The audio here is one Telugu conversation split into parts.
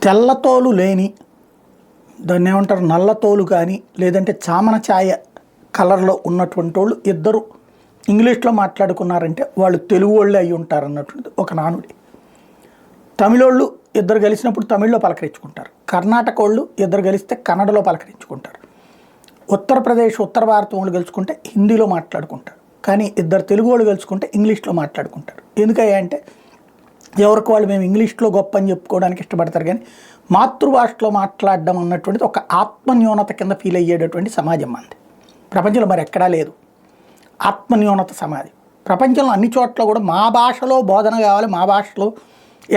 తెల్లతోలు లేని, దాన్ని ఏమంటారు, నల్లతోలు కానీ లేదంటే చామన ఛాయ కలర్లో ఉన్నటువంటి వాళ్ళు ఇద్దరు ఇంగ్లీష్లో మాట్లాడుకున్నారంటే వాళ్ళు తెలుగు వాళ్ళే అయి ఉంటారు అన్నటువంటిది ఒక నానుడి. తమిళోళ్ళు ఇద్దరు కలిసినప్పుడు తమిళ్లో పలకరించుకుంటారు, కర్ణాటక వాళ్ళు ఇద్దరు కలిస్తే కన్నడలో పలకరించుకుంటారు, ఉత్తరప్రదేశ్ ఉత్తర భారతం వాళ్ళు గెలుచుకుంటే హిందీలో మాట్లాడుకుంటారు, కానీ ఇద్దరు తెలుగు వాళ్ళు గెలుచుకుంటే ఇంగ్లీష్లో మాట్లాడుకుంటారు. ఎందుకయ్యా అంటే ఎవరికి వాళ్ళు మేము ఇంగ్లీష్లో గొప్ప అని చెప్పుకోవడానికి ఇష్టపడతారు, కానీ మాతృభాషలో మాట్లాడడం అన్నటువంటిది ఒక ఆత్మన్యూనత కింద ఫీల్ అయ్యేటటువంటి సమాజం మంది. ప్రపంచంలో మరి ఎక్కడా లేదు ఆత్మన్యూనత సమాజం. ప్రపంచంలో అన్ని చోట్ల కూడా మా భాషలో బోధన కావాలి, మా భాషలో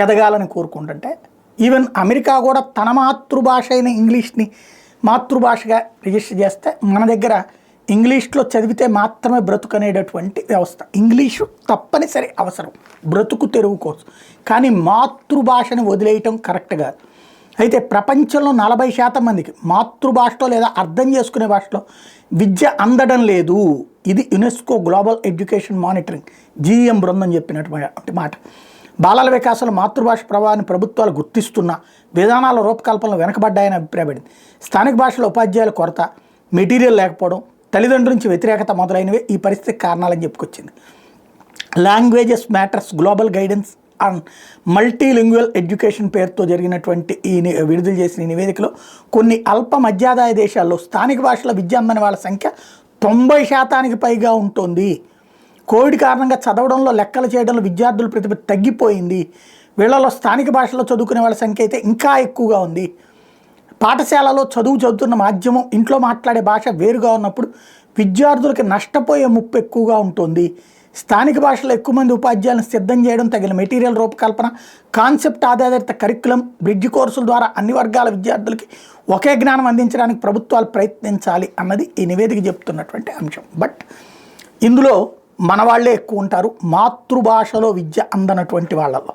ఎదగాలని కోరుకుంటుంటే ఈవెన్ అమెరికా కూడా తన మాతృభాష అయిన ఇంగ్లీష్ని మాతృభాషగా రిజిస్టర్ చేస్తే మన దగ్గర ఇంగ్లీష్లో చదివితే మాత్రమే బ్రతుకు అనేటటువంటి వ్యవస్థ. ఇంగ్లీషు తప్పనిసరి అవసరం బ్రతుకు తెరువు కోసం, కానీ మాతృభాషని వదిలేయటం కరెక్ట్ కాదు. అయితే ప్రపంచంలో 40% మందికి మాతృభాషలో లేదా అర్థం చేసుకునే భాషలో విద్య అందడం లేదు. ఇది UNESCO global education monitoring GEM బృందం చెప్పినటువంటి మాట. బాలల వికాసంలో మాతృభాష ప్రభావాన్ని ప్రభుత్వాలు గుర్తిస్తున్న విధానాల రూపకల్పనలో వెనకబడ్డాయని అభిప్రాయపడింది. స్థానిక భాషలో ఉపాధ్యాయుల కొరత, మెటీరియల్ లేకపోవడం, తల్లిదండ్రుల నుంచి వ్యతిరేకత మొదలైనవే ఈ పరిస్థితికి కారణాలని చెప్పుకొచ్చింది. Languages matters global guidance on multilingual education పేరుతో జరిగినటువంటి విడుదల చేసిన ఈ నివేదికలో కొన్ని అల్ప మధ్యాదాయ దేశాల్లో స్థానిక భాషలో విద్య అందని వాళ్ళ సంఖ్య 90% పైగా ఉంటుంది. కోవిడ్ కారణంగా చదవడంలో లెక్కలు చేయడంలో విద్యార్థుల ప్రతిభ తగ్గిపోయింది. వీళ్ళలో స్థానిక భాషలో చదువుకునే వాళ్ళ సంఖ్య అయితే ఇంకా ఎక్కువగా ఉంది. పాఠశాలలో చదువుతున్న మాధ్యమం ఇంట్లో మాట్లాడే భాష వేరుగా ఉన్నప్పుడు విద్యార్థులకి నష్టపోయే ముప్పు ఎక్కువగా ఉంటుంది. స్థానిక భాషలో ఎక్కువ మంది ఉపాధ్యాయులను సిద్ధం చేయడం, తగిన మెటీరియల్ రూపకల్పన, కాన్సెప్ట్ ఆధారిత కరికులం, బ్రిడ్జ్ కోర్సుల ద్వారా అన్ని వర్గాల విద్యార్థులకి ఒకే జ్ఞానం అందించడానికి ప్రభుత్వాలు ప్రయత్నించాలి అన్నది ఈ నివేదిక చెప్తున్నటువంటి అంశం. బట్ ఇందులో మన వాళ్ళే ఎక్కువ ఉంటారు మాతృభాషలో విద్య అందనటువంటి వాళ్ళలో.